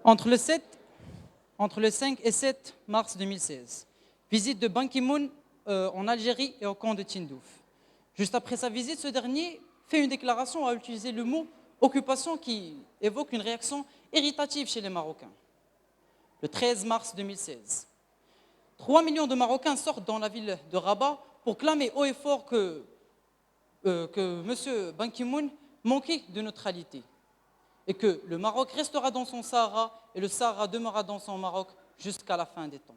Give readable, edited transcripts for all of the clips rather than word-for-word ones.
Entre le 7 Entre le 5 et 7 mars 2016, visite de Ban Ki-moon en Algérie et au camp de Tindouf. Juste après sa visite, ce dernier fait une déclaration à utiliser le mot occupation qui évoque une réaction irritative chez les Marocains. Le 13 mars 2016, 3 millions de Marocains sortent dans la ville de Rabat pour clamer haut et fort que M. Ban Ki-moon manquait de neutralité et que le Maroc restera dans son Sahara et le Sahara demeurera dans son Maroc jusqu'à la fin des temps.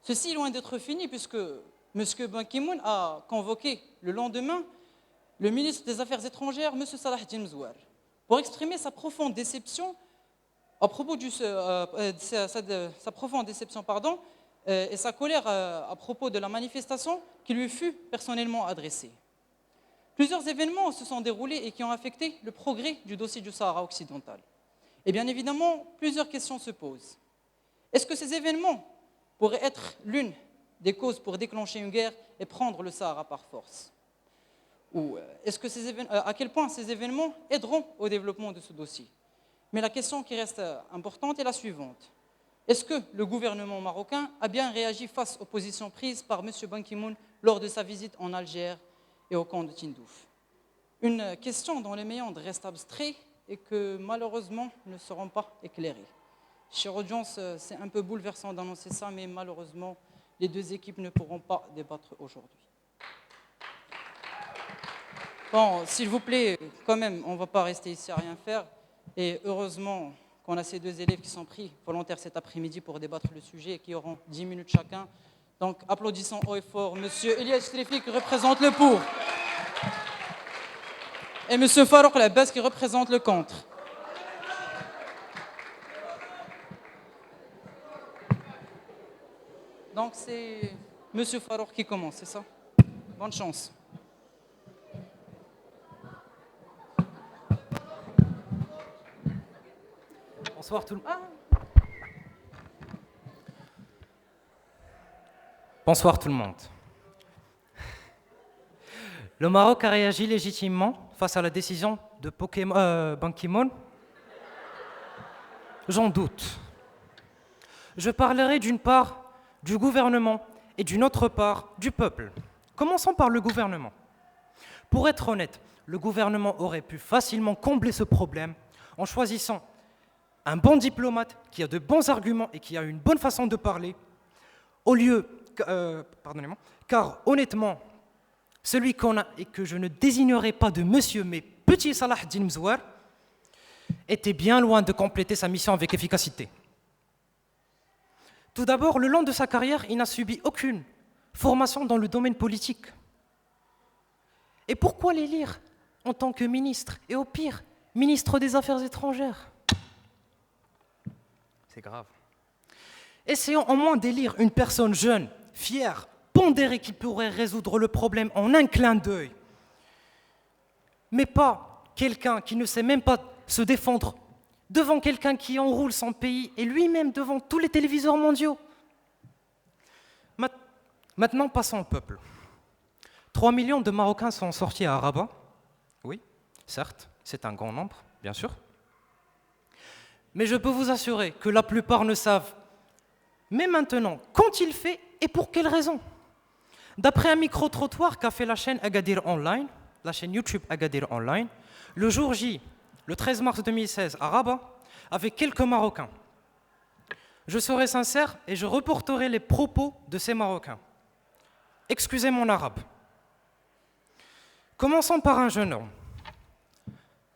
Ceci est loin d'être fini puisque M. Ban Ki-moon a convoqué le lendemain le ministre des Affaires étrangères, M. Salah Al-Jamzouar, pour exprimer sa profonde déception à propos sa profonde déception, et sa colère à propos de la manifestation qui lui fut personnellement adressée. Plusieurs événements se sont déroulés et qui ont affecté le progrès du dossier du Sahara occidental. Et bien évidemment, plusieurs questions se posent. Est-ce que ces événements pourraient être l'une des causes pour déclencher une guerre et prendre le Sahara par force? Ou à quel point ces événements aideront au développement de ce dossier? Mais la question qui reste importante est la suivante. Est-ce que le gouvernement marocain a bien réagi face aux positions prises par M. Ban Ki-moon lors de sa visite en Algérie et au camp de Tindouf? Une question dont les méandres restent abstraits et que malheureusement ne seront pas éclairés. Chère audience, c'est un peu bouleversant d'annoncer ça, mais malheureusement, les deux équipes ne pourront pas débattre aujourd'hui. Bon, s'il vous plaît, quand même, on ne va pas rester ici à rien faire. Et heureusement qu'on a ces deux élèves qui sont pris volontaires cet après-midi pour débattre le sujet et qui auront 10 minutes chacun. Donc, applaudissons haut et fort Monsieur Elias Strifi qui représente le pour. Et Monsieur Farouk Labas qui représente le contre. Donc, c'est Monsieur Farouk qui commence, c'est ça? Bonne chance. Bonsoir tout le monde. Bonsoir tout le monde. Le Maroc a réagi légitimement face à la décision de Ban Ki-moon. J'en doute. Je parlerai d'une part du gouvernement et d'une autre part du peuple. Commençons par le gouvernement. Pour être honnête, le gouvernement aurait pu facilement combler ce problème en choisissant un bon diplomate qui a de bons arguments et qui a une bonne façon de parler, car honnêtement, celui qu'on a et que je ne désignerai pas de monsieur mais petit Salah Al-Jamzouar était bien loin de compléter sa mission avec efficacité. Tout d'abord, le long de sa carrière, il n'a subi aucune formation dans le domaine politique. Et pourquoi l'élire en tant que ministre et au pire, ministre des Affaires étrangères? C'est grave. Essayons au moins d'élire une personne jeune, fière, pondérée qui pourrait résoudre le problème en un clin d'œil. Mais pas quelqu'un qui ne sait même pas se défendre devant quelqu'un qui enroule son pays et lui-même devant tous les téléviseurs mondiaux. Maintenant, passons au peuple. 3 millions de Marocains sont sortis à Rabat. Oui, certes, c'est un grand nombre, bien sûr. Mais je peux vous assurer que la plupart ne savent, mais maintenant, quand il fait et pour quelles raisons. D'après un micro-trottoir qu'a fait la chaîne Agadir Online, la chaîne YouTube Agadir Online, le jour J, le 13 mars 2016 à Rabat, avec quelques Marocains. Je serai sincère et je reporterai les propos de ces Marocains. Excusez mon arabe. Commençons par un jeune homme.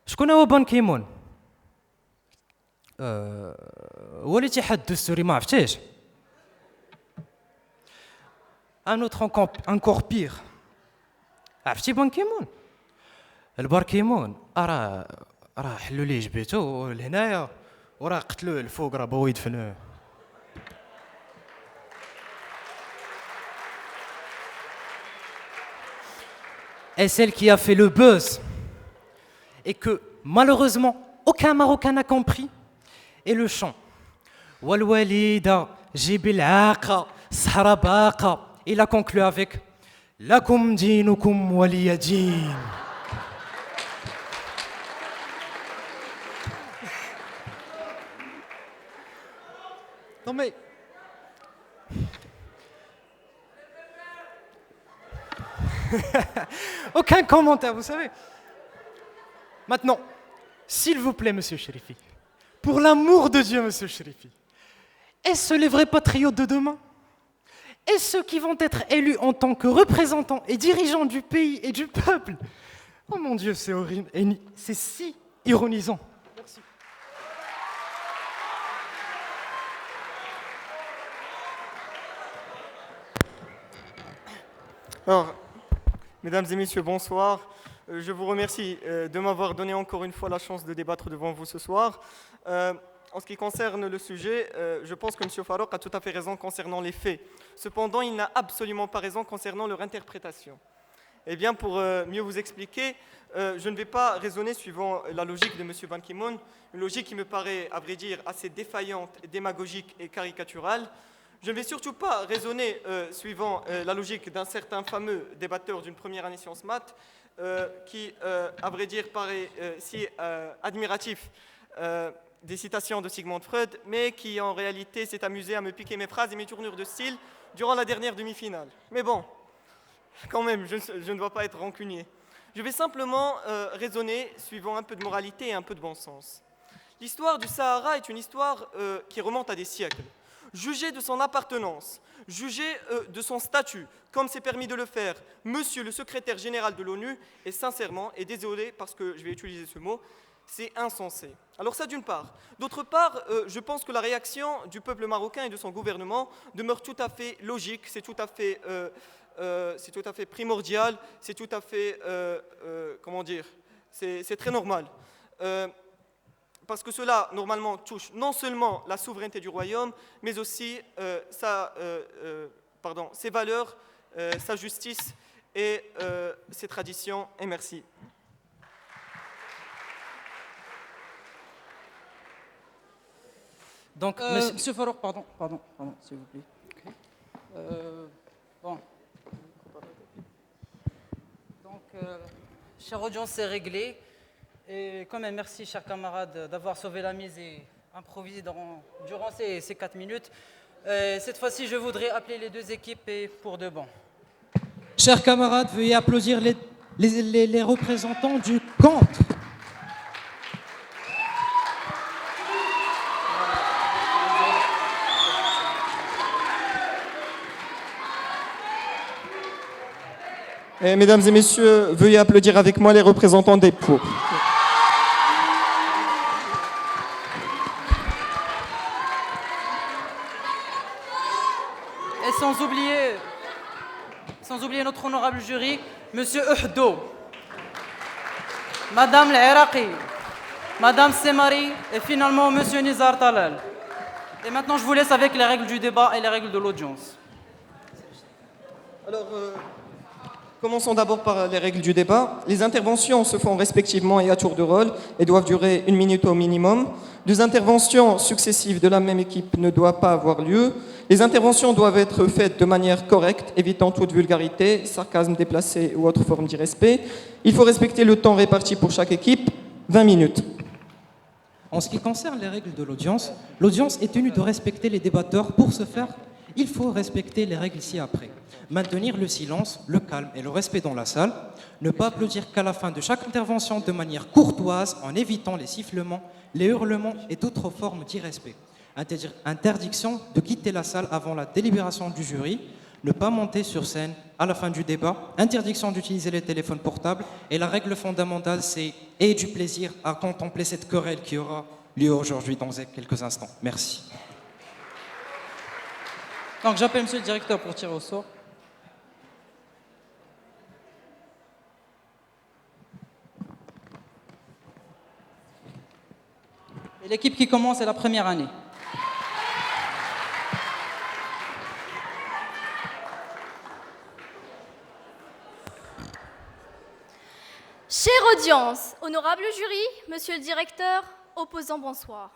Je connais Ban Ki-moon. هو اللي تيحد الدستوري ما عرفتيش. Un autre encore pire. عرفتي بان كيمون؟ البار كيمون راه حلوا ليه جبيتو لهنايا وراه قتلوه الفوق راه بغاو يدفنوه. Et celle qui a fait le buzz et que malheureusement aucun Marocain n'a compris est le chant. Walwalida jibil aqa sahra baqa. Il a conclu avec Lakum dinukum waliyadin. Non mais... Aucun commentaire, vous savez. Maintenant, s'il vous plaît, monsieur Chérifi, pour l'amour de Dieu, monsieur Chérifi, est-ce les vrais patriotes de demain? Est-ce ceux qui vont être élus en tant que représentants et dirigeants du pays et du peuple? Oh mon Dieu, c'est horrible, et c'est si ironisant. Merci. Alors, mesdames et messieurs, bonsoir. Je vous remercie de m'avoir donné encore une fois la chance de débattre devant vous ce soir. En ce qui concerne le sujet, je pense que M. Farouk a tout à fait raison concernant les faits. Cependant, il n'a absolument pas raison concernant leur interprétation. Eh bien, pour mieux vous expliquer, je ne vais pas raisonner suivant la logique de M. Ban Ki-moon, une logique qui me paraît, à vrai dire, assez défaillante, démagogique et caricaturale. Je ne vais surtout pas raisonner suivant la logique d'un certain fameux débatteur d'une première année sciences maths qui, à vrai dire, paraît si admiratif des citations de Sigmund Freud, mais qui en réalité s'est amusé à me piquer mes phrases et mes tournures de style durant la dernière demi-finale. Mais bon, quand même, je ne dois pas être rancunier. Je vais simplement raisonner suivant un peu de moralité et un peu de bon sens. L'histoire du Sahara est une histoire qui remonte à des siècles. Jugez de son appartenance, jugez de son statut, comme c'est permis de le faire Monsieur le secrétaire général de l'ONU, et sincèrement, et désolé parce que je vais utiliser ce mot, c'est insensé. Alors ça d'une part. D'autre part, je pense que la réaction du peuple marocain et de son gouvernement demeure tout à fait logique, c'est tout à fait primordial, c'est tout à fait, comment dire, c'est très normal. Parce que cela, normalement, touche non seulement la souveraineté du royaume, mais aussi ses valeurs, sa justice et ses traditions. Et merci. Donc, Monsieur Farouk, pardon, s'il vous plaît. Bon. Donc, chère audience, c'est réglé. Et quand même, merci, chers camarades, d'avoir sauvé la mise et improvisé durant ces 4 minutes. Cette fois-ci, je voudrais appeler les deux équipes et pour de bon. Chers camarades, veuillez applaudir les représentants du camp. Et mesdames et messieurs, veuillez applaudir avec moi les représentants des pour. Et sans oublier notre honorable jury, Monsieur Uhdo, Madame l'Iraqi, Madame Semari et finalement Monsieur Nizar Talal. Et maintenant, je vous laisse avec les règles du débat et les règles de l'audience. Alors, commençons d'abord par les règles du débat. Les interventions se font respectivement et à tour de rôle et doivent durer 1 minute au minimum. 2 interventions successives de la même équipe ne doivent pas avoir lieu. Les interventions doivent être faites de manière correcte, évitant toute vulgarité, sarcasme déplacé ou autre forme d'irrespect. Il faut respecter le temps réparti pour chaque équipe, 20 minutes. En ce qui concerne les règles de l'audience est tenue de respecter les débatteurs. Pour ce faire, il faut respecter les règles ci-après. Maintenir le silence, le calme et le respect dans la salle. Ne pas applaudir qu'à la fin de chaque intervention de manière courtoise en évitant les sifflements, les hurlements et toute autre forme d'irrespect. Interdiction de quitter la salle avant la délibération du jury. Ne pas monter sur scène à la fin du débat. Interdiction d'utiliser les téléphones portables. Et la règle fondamentale, c'est « ayez du plaisir à contempler cette querelle qui aura lieu aujourd'hui dans quelques instants ». Merci. Donc j'appelle Monsieur le directeur pour tirer au sort. Et l'équipe qui commence est la première année. Chère audience, honorable jury, monsieur le directeur, opposants, bonsoir.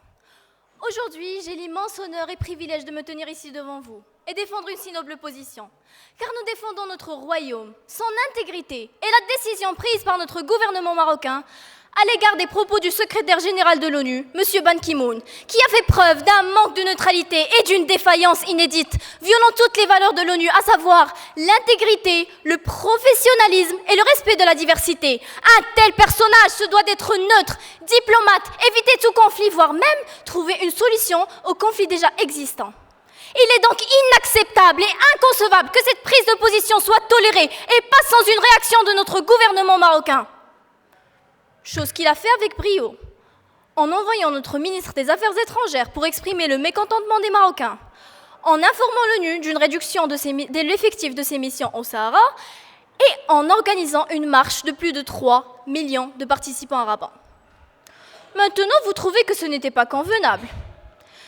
Aujourd'hui, j'ai l'immense honneur et privilège de me tenir ici devant vous et défendre une si noble position. Car nous défendons notre royaume, son intégrité et la décision prise par notre gouvernement marocain à l'égard des propos du secrétaire général de l'ONU, M. Ban Ki-moon, qui a fait preuve d'un manque de neutralité et d'une défaillance inédite, violant toutes les valeurs de l'ONU, à savoir l'intégrité, le professionnalisme et le respect de la diversité. Un tel personnage se doit d'être neutre, diplomate, éviter tout conflit, voire même trouver une solution aux conflits déjà existants. Il est donc inacceptable et inconcevable que cette prise de position soit tolérée et pas sans une réaction de notre gouvernement marocain. Chose qu'il a fait avec brio, en envoyant notre ministre des Affaires étrangères pour exprimer le mécontentement des Marocains, en informant l'ONU d'une réduction de l'effectif de ses missions au Sahara et en organisant une marche de plus de 3 millions de participants à Rabat. Maintenant, vous trouvez que ce n'était pas convenable.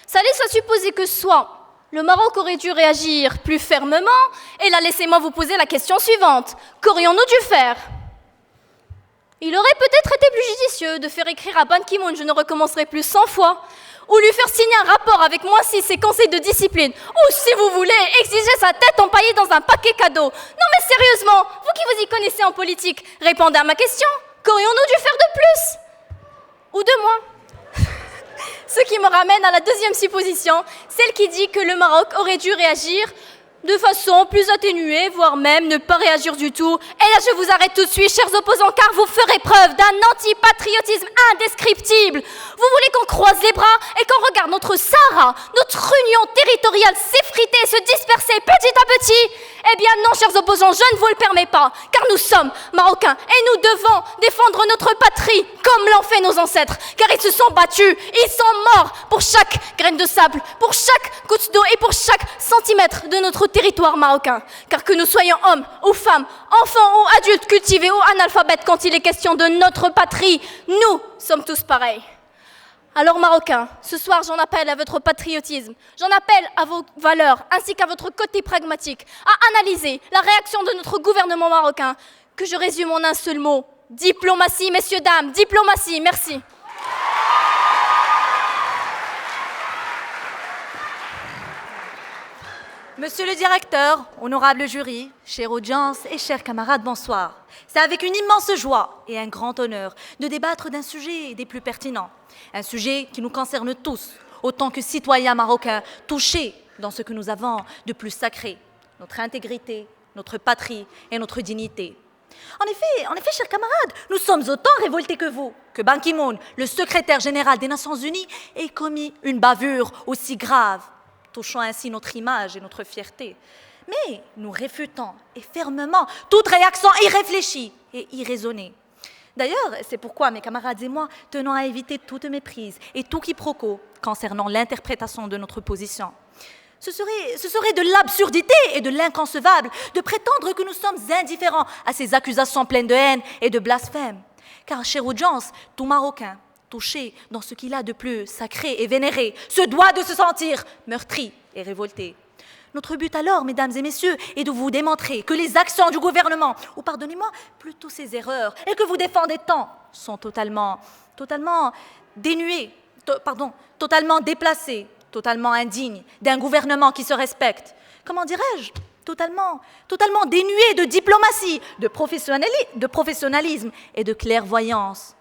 Ça laisse à supposer que soit le Maroc aurait dû réagir plus fermement, et là laissez-moi vous poser la question suivante. Qu'aurions-nous dû faire ? Il aurait peut-être été plus judicieux de faire écrire à Ban Ki-moon « Je ne recommencerai plus 100 fois » ou lui faire signer un rapport avec -6 et conseils de discipline, ou si vous voulez, exiger sa tête empaillée dans un paquet cadeau. Non mais sérieusement, vous qui vous y connaissez en politique, répondez à ma question. Qu'aurions-nous dû faire de plus ? Ou de moins ? Ce qui me ramène à la deuxième supposition, celle qui dit que le Maroc aurait dû réagir de façon plus atténuée, voire même ne pas réagir du tout. Et là, je vous arrête tout de suite, chers opposants, car vous ferez preuve d'un antipatriotisme indescriptible. Vous voulez qu'on croise les bras et qu'on regarde notre Sahara, notre union territoriale s'effriter et se disperser petit à petit ? Eh bien non, chers opposants, je ne vous le permets pas, car nous sommes Marocains et nous devons défendre notre patrie comme l'ont fait nos ancêtres, car ils se sont battus, ils sont morts pour chaque graine de sable, pour chaque goutte d'eau et pour chaque centimètre de notre territoire marocain. Car que nous soyons hommes ou femmes, enfants ou adultes, cultivés ou analphabètes, quand il est question de notre patrie, nous sommes tous pareils. Alors Marocains, ce soir j'en appelle à votre patriotisme, j'en appelle à vos valeurs ainsi qu'à votre côté pragmatique, à analyser la réaction de notre gouvernement marocain, que je résume en un seul mot, diplomatie, messieurs, dames, diplomatie, merci. Monsieur le directeur, honorable jury, chère audience et chers camarades, bonsoir. C'est avec une immense joie et un grand honneur de débattre d'un sujet des plus pertinents. Un sujet qui nous concerne tous, autant que citoyens marocains touchés dans ce que nous avons de plus sacré, notre intégrité, notre patrie et notre dignité. En effet, chers camarades, nous sommes autant révoltés que vous, que Ban Ki-moon, le secrétaire général des Nations Unies, ait commis une bavure aussi grave, touchant ainsi notre image et notre fierté. Mais nous réfutons et fermement toute réaction irréfléchie et irraisonnée. D'ailleurs, c'est pourquoi mes camarades et moi tenons à éviter toute méprise et tout quiproquo concernant l'interprétation de notre position. Ce serait de l'absurdité et de l'inconcevable de prétendre que nous sommes indifférents à ces accusations pleines de haine et de blasphème. Car, chère audience, tout Marocain touché dans ce qu'il a de plus sacré et vénéré se doit de se sentir meurtri et révolté. Notre but alors, mesdames et messieurs, est de vous démontrer que les actions du gouvernement, ou pardonnez-moi, plutôt ses erreurs, et que vous défendez tant, sont totalement déplacées, totalement indignes d'un gouvernement qui se respecte. Comment dirais-je ? Totalement dénué de diplomatie, de professionnalisme et de clairvoyance.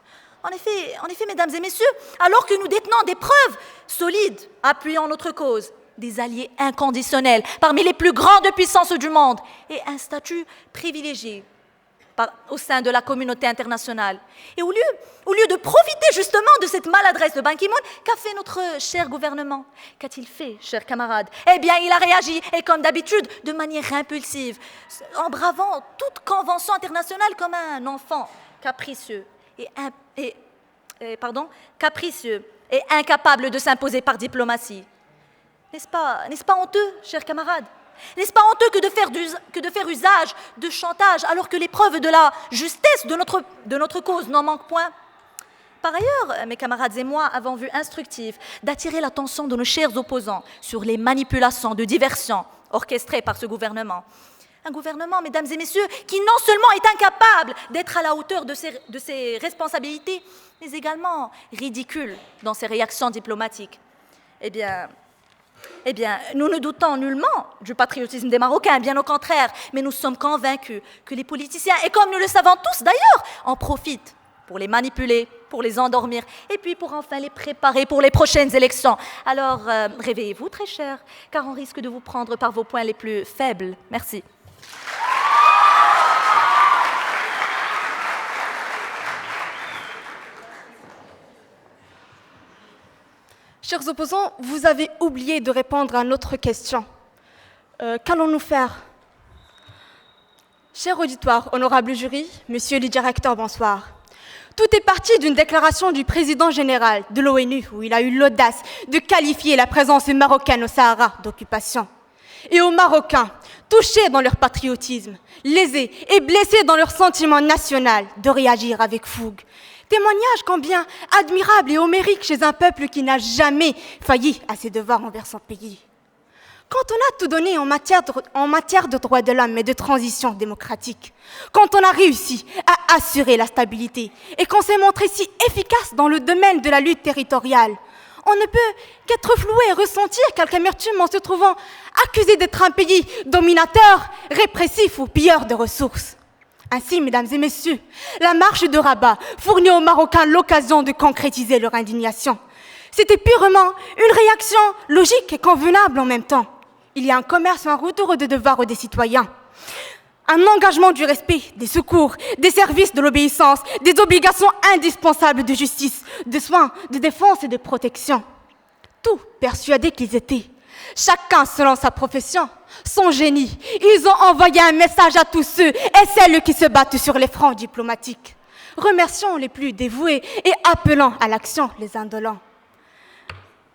En effet, mesdames et messieurs, alors que nous détenons des preuves solides appuyant notre cause, des alliés inconditionnels parmi les plus grandes puissances du monde et un statut privilégié au sein de la communauté internationale. Et au lieu de profiter justement de cette maladresse de Ban Ki-moon, qu'a fait notre cher gouvernement ? Qu'a-t-il fait, chers camarades ? Eh bien, il a réagi, et comme d'habitude, de manière impulsive, en bravant toute convention internationale comme un enfant capricieux et incapable de s'imposer par diplomatie. N'est-ce pas honteux, chers camarades ? N'est-ce pas honteux que de faire usage de chantage alors que les preuves de la justesse de notre cause n'en manquent point ? Par ailleurs, mes camarades et moi avons vu instructif d'attirer l'attention de nos chers opposants sur les manipulations de diversion orchestrées par ce gouvernement. Un gouvernement, mesdames et messieurs, qui non seulement est incapable d'être à la hauteur de ses responsabilités, mais également ridicule dans ses réactions diplomatiques. Eh bien, nous ne doutons nullement du patriotisme des Marocains, bien au contraire, mais nous sommes convaincus que les politiciens, et comme nous le savons tous d'ailleurs, en profitent pour les manipuler pour les endormir, et puis pour enfin les préparer pour les prochaines élections. Alors, réveillez-vous, très cher, car on risque de vous prendre par vos points les plus faibles. Merci. Chers opposants, vous avez oublié de répondre à notre question. Qu'allons-nous faire? Cher auditoire, honorable jury, monsieur le directeur, bonsoir. Tout est parti d'une déclaration du président général de l'ONU où il a eu l'audace de qualifier la présence marocaine au Sahara d'occupation. Et aux Marocains, touchés dans leur patriotisme, lésés et blessés dans leur sentiment national, de réagir avec fougue. Témoignage combien admirable et homérique chez un peuple qui n'a jamais failli à ses devoirs envers son pays. Quand on a tout donné en matière de droits de l'homme et de transition démocratique, quand on a réussi à assurer la stabilité et qu'on s'est montré si efficace dans le domaine de la lutte territoriale, on ne peut qu'être floué et ressentir quelque amertume en se trouvant accusé d'être un pays dominateur, répressif ou pilleur de ressources. Ainsi, mesdames et messieurs, la marche de Rabat fournit aux Marocains l'occasion de concrétiser leur indignation. C'était purement une réaction logique et convenable en même temps. Il y a un commerce, un retour de devoir des citoyens, un engagement du respect, des secours, des services de l'obéissance, des obligations indispensables de justice, de soins, de défense et de protection. Tout persuadés qu'ils étaient, chacun selon sa profession, son génie. Ils ont envoyé un message à tous ceux et celles qui se battent sur les fronts diplomatiques. Remercions les plus dévoués et appelant à l'action les indolents.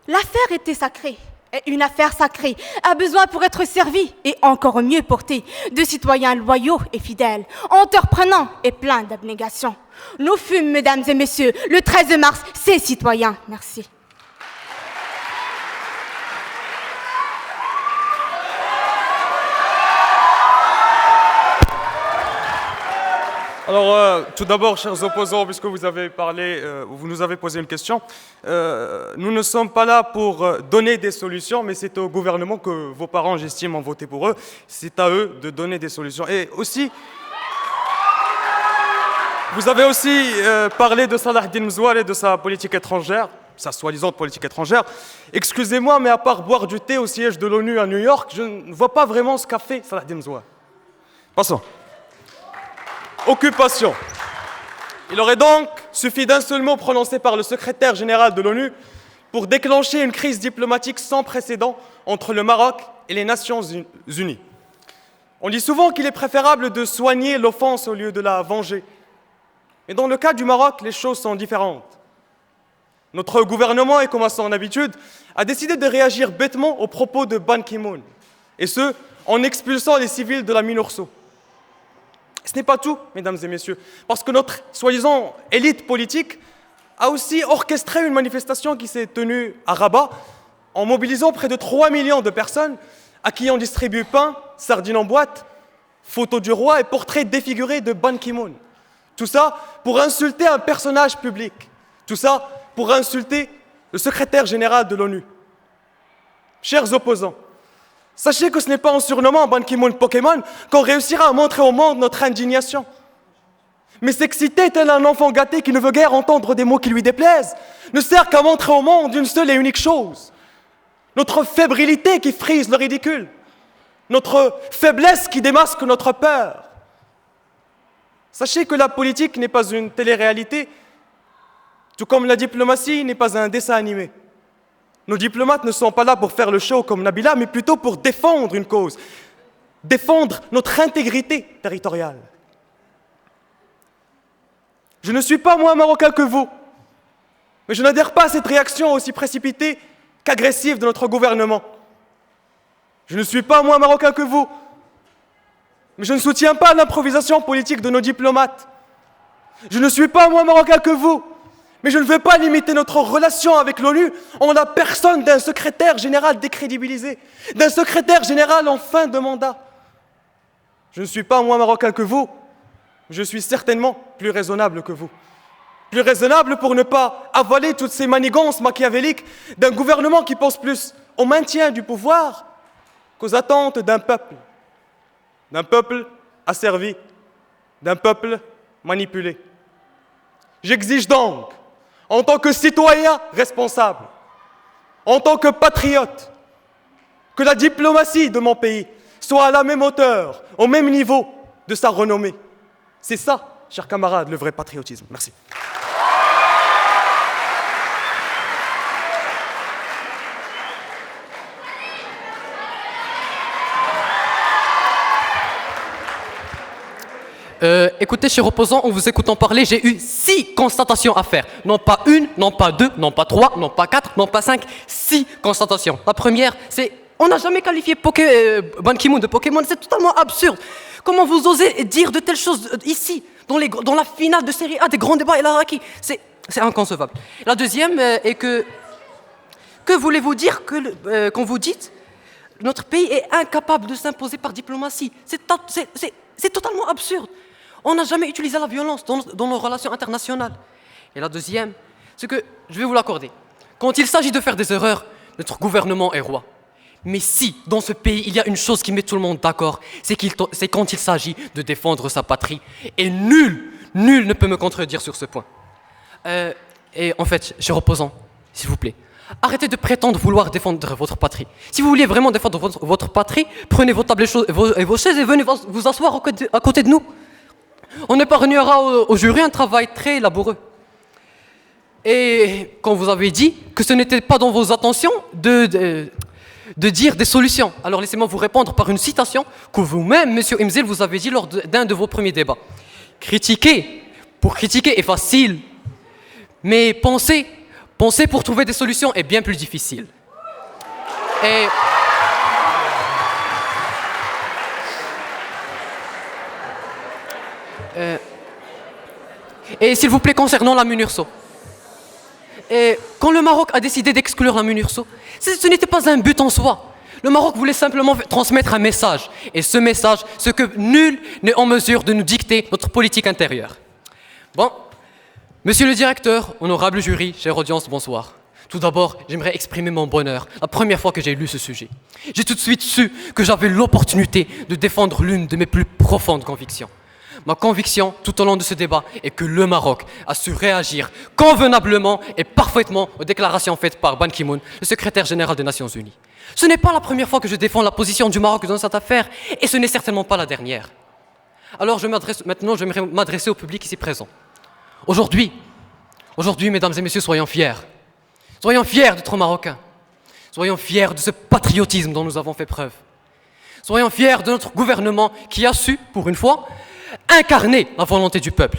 L'affaire était sacrée. Et une affaire sacrée a besoin pour être servie et encore mieux portée de citoyens loyaux et fidèles, entreprenants et pleins d'abnégation. Nous fûmes, mesdames et messieurs, le 13 mars, ces citoyens. Merci. Alors, tout d'abord, chers opposants, puisque vous avez parlé, vous nous avez posé une question, nous ne sommes pas là pour donner des solutions, mais c'est au gouvernement que vos parents, j'estime, ont voté pour eux. C'est à eux de donner des solutions. Et aussi, vous avez aussi parlé de Salah Eddine Mzouar et de sa politique étrangère, sa soi-disant politique étrangère. Excusez-moi, mais à part boire du thé au siège de l'ONU à New York, je ne vois pas vraiment ce qu'a fait Salah Eddine Mzouar. Passons. Occupation. Il aurait donc suffi d'un seul mot prononcé par le secrétaire général de l'ONU pour déclencher une crise diplomatique sans précédent entre le Maroc et les Nations Unies. On dit souvent qu'il est préférable de soigner l'offense au lieu de la venger. Mais dans le cas du Maroc, les choses sont différentes. Notre gouvernement, et comme à son habitude, a décidé de réagir bêtement aux propos de Ban Ki-moon, et ce, en expulsant les civils de la Minurso. Ce n'est pas tout, mesdames et messieurs, parce que notre soi-disant élite politique a aussi orchestré une manifestation qui s'est tenue à Rabat en mobilisant près de 3 millions de personnes à qui on distribue pain, sardines en boîte, photos du roi et portraits défigurés de Ban Ki-moon. Tout ça pour insulter un personnage public. Tout ça pour insulter le secrétaire général de l'ONU. Chers opposants, sachez que ce n'est pas en surnommant Ban Ki-moon Pokémon qu'on réussira à montrer au monde notre indignation. Mais s'exciter tel un enfant gâté qui ne veut guère entendre des mots qui lui déplaisent ne sert qu'à montrer au monde une seule et unique chose. Notre fébrilité qui frise le ridicule. Notre faiblesse qui démasque notre peur. Sachez que la politique n'est pas une télé-réalité, tout comme la diplomatie n'est pas un dessin animé. Nos diplomates ne sont pas là pour faire le show comme Nabila, mais plutôt pour défendre une cause, défendre notre intégrité territoriale. Je ne suis pas moins marocain que vous, mais je n'adhère pas à cette réaction aussi précipitée qu'agressive de notre gouvernement. Je ne suis pas moins marocain que vous, mais je ne soutiens pas l'improvisation politique de nos diplomates. Je ne suis pas moins marocain que vous, mais je ne veux pas limiter notre relation avec l'ONU en la personne d'un secrétaire général décrédibilisé, d'un secrétaire général en fin de mandat. Je ne suis pas moins marocain que vous, je suis certainement plus raisonnable que vous. Plus raisonnable pour ne pas avaler toutes ces manigances machiavéliques d'un gouvernement qui pense plus au maintien du pouvoir qu'aux attentes d'un peuple asservi, d'un peuple manipulé. J'exige donc en tant que citoyen responsable, en tant que patriote, que la diplomatie de mon pays soit à la même hauteur, au même niveau de sa renommée. C'est ça, chers camarades, le vrai patriotisme. Merci. Écoutez, chers opposants, en vous écoutant parler, j'ai eu 6 constatations à faire. Non pas une, non pas deux, non pas 3, non pas 4, non pas 5, 6 constatations. La première, c'est on n'a jamais qualifié Ban Ki-moon de Pokémon, c'est totalement absurde. Comment vous osez dire de telles choses ici, dans la finale de série A des grands débats El Araki? C'est inconcevable. La deuxième est que voulez-vous dire quand vous dites notre pays est incapable de s'imposer par diplomatie? C'est totalement absurde. On n'a jamais utilisé la violence dans nos relations internationales. Et la deuxième, c'est que, je vais vous l'accorder, quand il s'agit de faire des erreurs, notre gouvernement est roi. Mais si, dans ce pays, il y a une chose qui met tout le monde d'accord, c'est quand il s'agit de défendre sa patrie. Et nul ne peut me contredire sur ce point. Et en fait, chers opposants, s'il vous plaît, arrêtez de prétendre vouloir défendre votre patrie. Si vous vouliez vraiment défendre votre patrie, prenez vos tables et vos chaises et venez vous asseoir à côté de nous. On épargnera au jury un travail très laboureux. Et quand vous avez dit que ce n'était pas dans vos intentions de dire des solutions, alors laissez-moi vous répondre par une citation que vous-même, monsieur Imzil, vous avez dit lors d'un de vos premiers débats. Critiquer pour critiquer est facile, mais penser pour trouver des solutions est bien plus difficile. Et s'il vous plaît, concernant la MINURSO, quand le Maroc a décidé d'exclure la MINURSO, ce n'était pas un but en soi. Le Maroc voulait simplement transmettre un message. Et ce message, c'est que nul n'est en mesure de nous dicter notre politique intérieure. Bon, monsieur le directeur, honorable jury, chère audience, bonsoir. Tout d'abord, j'aimerais exprimer mon bonheur la première fois que j'ai lu ce sujet. J'ai tout de suite su que j'avais l'opportunité de défendre l'une de mes plus profondes convictions. Ma conviction, tout au long de ce débat, est que le Maroc a su réagir convenablement et parfaitement aux déclarations faites par Ban Ki-moon, le secrétaire général des Nations Unies. Ce n'est pas la première fois que je défends la position du Maroc dans cette affaire, et ce n'est certainement pas la dernière. Alors maintenant, j'aimerais m'adresser au public ici présent. Aujourd'hui, mesdames et messieurs, soyons fiers. Soyons fiers d'être Marocains. Soyons fiers de ce patriotisme dont nous avons fait preuve. Soyons fiers de notre gouvernement qui a su, pour une fois, incarner la volonté du peuple.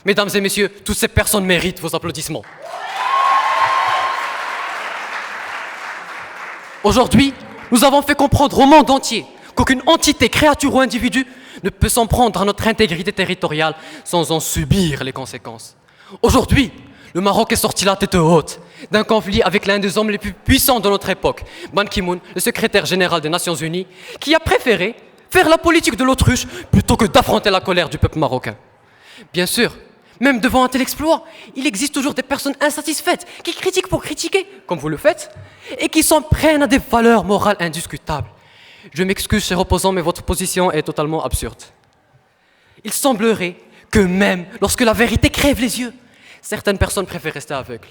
Mesdames et messieurs, toutes ces personnes méritent vos applaudissements. Aujourd'hui, nous avons fait comprendre au monde entier qu'aucune entité, créature ou individu ne peut s'en prendre à notre intégrité territoriale sans en subir les conséquences. Aujourd'hui, le Maroc est sorti la tête haute d'un conflit avec l'un des hommes les plus puissants de notre époque, Ban Ki-moon, le secrétaire général des Nations Unies, qui a préféré faire la politique de l'autruche plutôt que d'affronter la colère du peuple marocain. Bien sûr, même devant un tel exploit, il existe toujours des personnes insatisfaites qui critiquent pour critiquer, comme vous le faites, et qui s'en prennent à des valeurs morales indiscutables. Je m'excuse, chers opposants, mais votre position est totalement absurde. Il semblerait que même lorsque la vérité crève les yeux, certaines personnes préfèrent rester aveugles.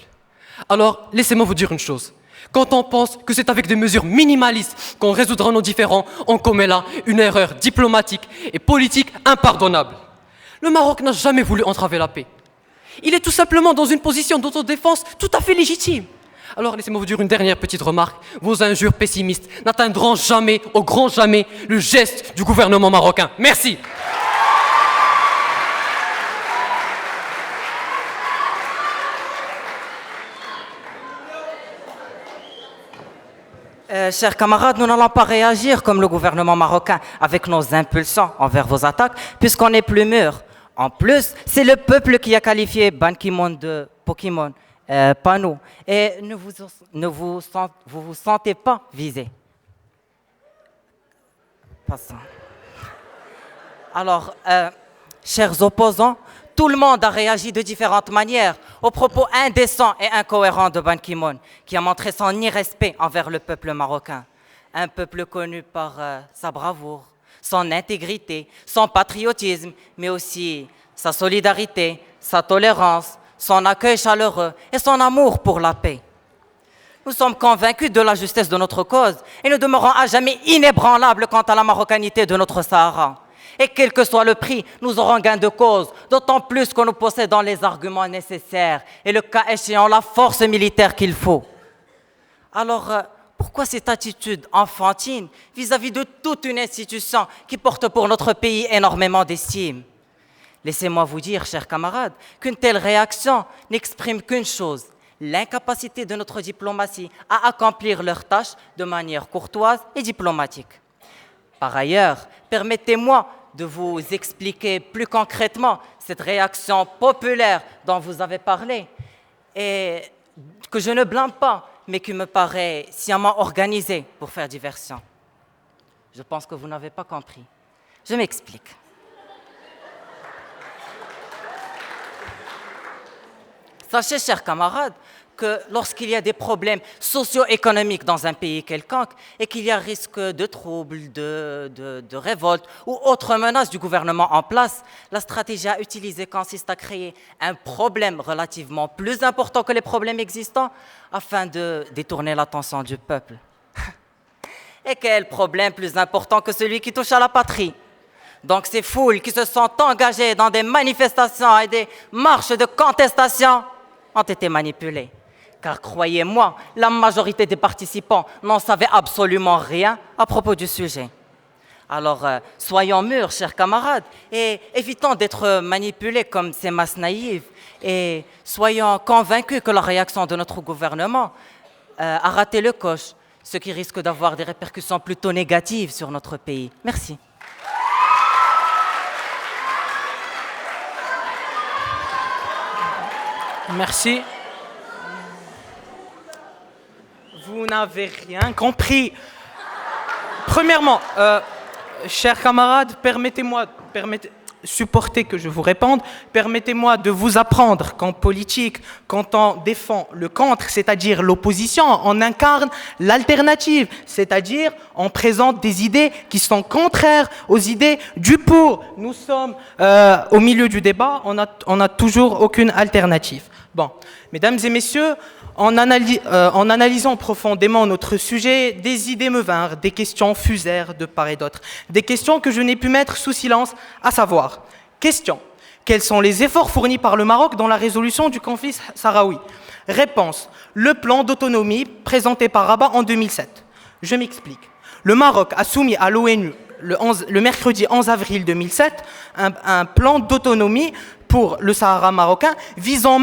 Alors, laissez-moi vous dire une chose. Quand on pense que c'est avec des mesures minimalistes qu'on résoudra nos différends, on commet là une erreur diplomatique et politique impardonnable. Le Maroc n'a jamais voulu entraver la paix. Il est tout simplement dans une position d'autodéfense tout à fait légitime. Alors laissez-moi vous dire une dernière petite remarque. Vos injures pessimistes n'atteindront jamais, au grand jamais, le geste du gouvernement marocain. Merci. Chers camarades, nous n'allons pas réagir comme le gouvernement marocain avec nos impulsions envers vos attaques, puisqu'on est plus mûrs. En plus, c'est le peuple qui a qualifié Ban Ki-moon de Pokémon, pas nous. Et vous vous sentez pas visé. Passons. Alors, chers opposants, tout le monde a réagi de différentes manières aux propos indécents et incohérents de Ban Ki-moon, qui a montré son irrespect envers le peuple marocain. Un peuple connu par sa bravoure, son intégrité, son patriotisme, mais aussi sa solidarité, sa tolérance, son accueil chaleureux et son amour pour la paix. Nous sommes convaincus de la justesse de notre cause et nous demeurons à jamais inébranlables quant à la marocanité de notre Sahara. Et quel que soit le prix, nous aurons gain de cause, d'autant plus que nous possédons les arguments nécessaires et le cas échéant la force militaire qu'il faut. Alors, pourquoi cette attitude enfantine vis-à-vis de toute une institution qui porte pour notre pays énormément d'estime? Laissez-moi vous dire, chers camarades, qu'une telle réaction n'exprime qu'une chose, l'incapacité de notre diplomatie à accomplir leurs tâches de manière courtoise et diplomatique. Par ailleurs, permettez-moi de vous expliquer plus concrètement cette réaction populaire dont vous avez parlé et que je ne blâme pas, mais qui me paraît sciemment organisée pour faire diversion. Je pense que vous n'avez pas compris. Je m'explique. Sachez, chers camarades, que lorsqu'il y a des problèmes socio-économiques dans un pays quelconque et qu'il y a risque de troubles, de révolte ou autres menaces du gouvernement en place, la stratégie à utiliser consiste à créer un problème relativement plus important que les problèmes existants afin de détourner l'attention du peuple. Et quel problème plus important que celui qui touche à la patrie? Donc ces foules qui se sont engagées dans des manifestations et des marches de contestation ont été manipulées. Car croyez-moi, la majorité des participants n'en savaient absolument rien à propos du sujet. Alors, soyons mûrs, chers camarades, et évitons d'être manipulés comme ces masses naïves, et soyons convaincus que la réaction de notre gouvernement a raté le coche, ce qui risque d'avoir des répercussions plutôt négatives sur notre pays. Merci. Merci. Vous n'avez rien compris. Premièrement, chers camarades, supportez que je vous réponde. Permettez-moi de vous apprendre qu'en politique, quand on défend le contre, c'est-à-dire l'opposition, on incarne l'alternative, c'est-à-dire on présente des idées qui sont contraires aux idées du pour. Nous sommes au milieu du débat, on n'a toujours aucune alternative. Bon, mesdames et messieurs, en analysant profondément notre sujet, des idées me vinrent, des questions fusèrent de part et d'autre. Des questions que je n'ai pu mettre sous silence, à savoir, question, quels sont les efforts fournis par le Maroc dans la résolution du conflit sahraoui? Réponse, le plan d'autonomie présenté par Rabat en 2007. Je m'explique. Le Maroc a soumis à l'ONU le mercredi 11 avril 2007 un plan d'autonomie pour le Sahara marocain visant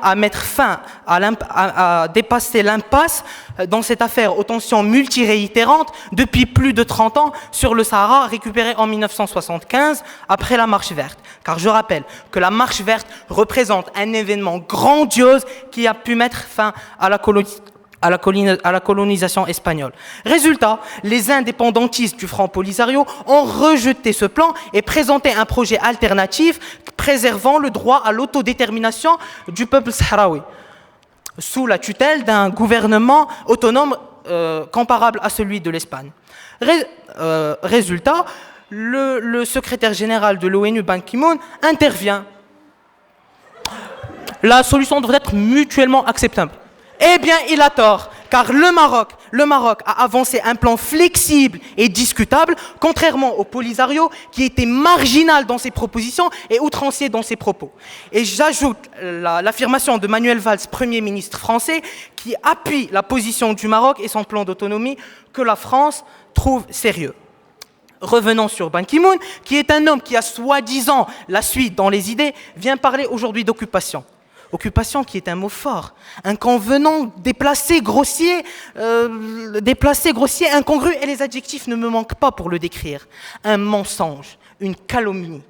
à mettre fin à dépasser l'impasse dans cette affaire aux tensions multiréitérantes depuis plus de 30 ans sur le Sahara récupéré en 1975 après la Marche verte. Car je rappelle que la Marche verte représente un événement grandiose qui a pu mettre fin à la colonisation espagnole. Résultat, les indépendantistes du Front Polisario ont rejeté ce plan et présenté un projet alternatif préservant le droit à l'autodétermination du peuple sahraoui, sous la tutelle d'un gouvernement autonome comparable à celui de l'Espagne. Résultat, le secrétaire général de l'ONU, Ban Ki-moon, intervient. La solution devrait être mutuellement acceptable. Eh bien, il a tort, car le Maroc a avancé un plan flexible et discutable, contrairement au Polisario, qui était marginal dans ses propositions et outrancier dans ses propos. Et j'ajoute l'affirmation de Manuel Valls, Premier ministre français, qui appuie la position du Maroc et son plan d'autonomie que la France trouve sérieux. Revenons sur Ban Ki-moon, qui est un homme qui a soi-disant la suite dans les idées, vient parler aujourd'hui d'occupation. Occupation qui est un mot fort, inconvenant, déplacé, grossier, incongru, et les adjectifs ne me manquent pas pour le décrire. Un mensonge, une calomnie.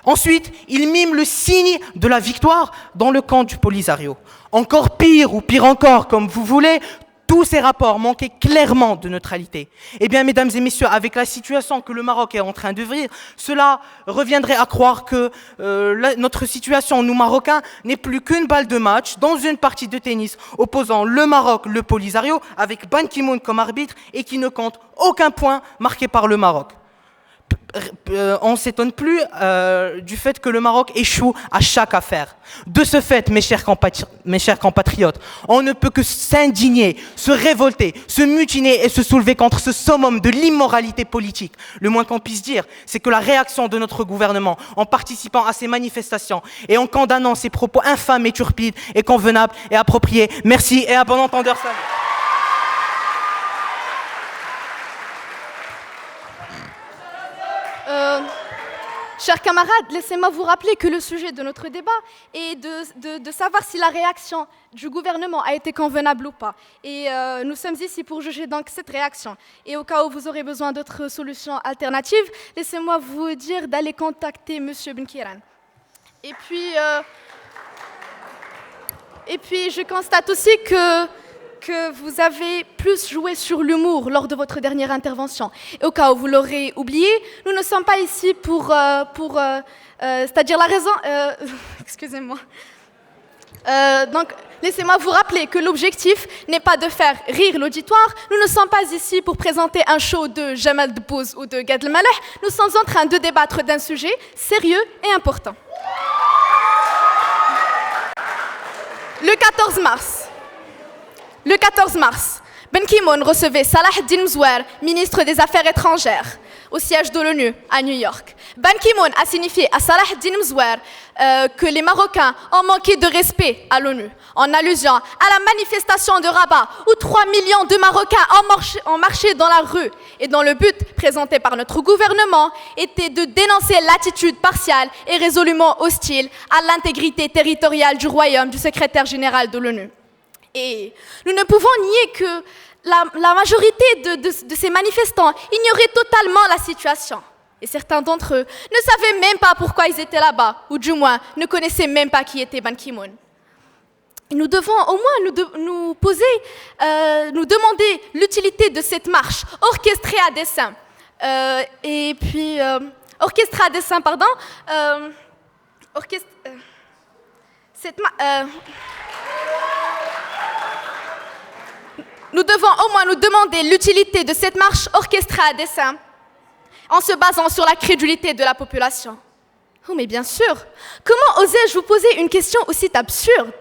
Ensuite, il mime le signe de la victoire dans le camp du Polisario. Encore pire, ou pire encore, comme vous voulez, tous ces rapports manquaient clairement de neutralité. Eh bien, mesdames et messieurs, avec la situation que le Maroc est en train de vivre, cela reviendrait à croire que notre situation, nous Marocains, n'est plus qu'une balle de match dans une partie de tennis opposant le Maroc, le Polisario, avec Ban Ki-moon comme arbitre et qui ne compte aucun point marqué par le Maroc. on s'étonne plus du fait que le Maroc échoue à chaque affaire. De ce fait, mes chers compatriotes, on ne peut que s'indigner, se révolter, se mutiner et se soulever contre ce summum de l'immoralité politique. Le moins qu'on puisse dire, c'est que la réaction de notre gouvernement, en participant à ces manifestations et en condamnant ces propos infâmes et turpides, est convenable et appropriée. Merci et à bon entendeur, salut. Chers camarades, laissez-moi vous rappeler que le sujet de notre débat est de savoir si la réaction du gouvernement a été convenable ou pas. Et nous sommes ici pour juger donc cette réaction. Et au cas où vous aurez besoin d'autres solutions alternatives, laissez-moi vous dire d'aller contacter M. Benkiran. Et puis, je constate aussi que vous avez plus joué sur l'humour lors de votre dernière intervention. Et au cas où vous l'aurez oublié, nous ne sommes pas ici c'est-à-dire la raison... excusez-moi. Donc, laissez-moi vous rappeler que l'objectif n'est pas de faire rire l'auditoire. Nous ne sommes pas ici pour présenter un show de Jamal Debbouze ou de Gad Elmaleh. Nous sommes en train de débattre d'un sujet sérieux et important. Le 14 mars, Ban Ki-moon recevait Salah Eddine Mzouer, ministre des Affaires étrangères, au siège de l'ONU à New York. Ban Ki-moon a signifié à Salah Eddine Mzouer que les Marocains ont manqué de respect à l'ONU, en allusion à la manifestation de Rabat où 3 millions de Marocains ont marché dans la rue et dont le but, présenté par notre gouvernement, était de dénoncer l'attitude partiale et résolument hostile à l'intégrité territoriale du royaume du secrétaire général de l'ONU. Et nous ne pouvons nier que la majorité de ces manifestants ignoraient totalement la situation. Et certains d'entre eux ne savaient même pas pourquoi ils étaient là-bas, ou du moins ne connaissaient même pas qui était Ban Ki-moon. Nous devons au moins nous demander l'utilité de cette marche orchestrée à dessein. Nous devons au moins nous demander l'utilité de cette marche orchestrée à dessein en se basant sur la crédulité de la population. Oh, mais bien sûr, comment osais-je vous poser une question aussi absurde?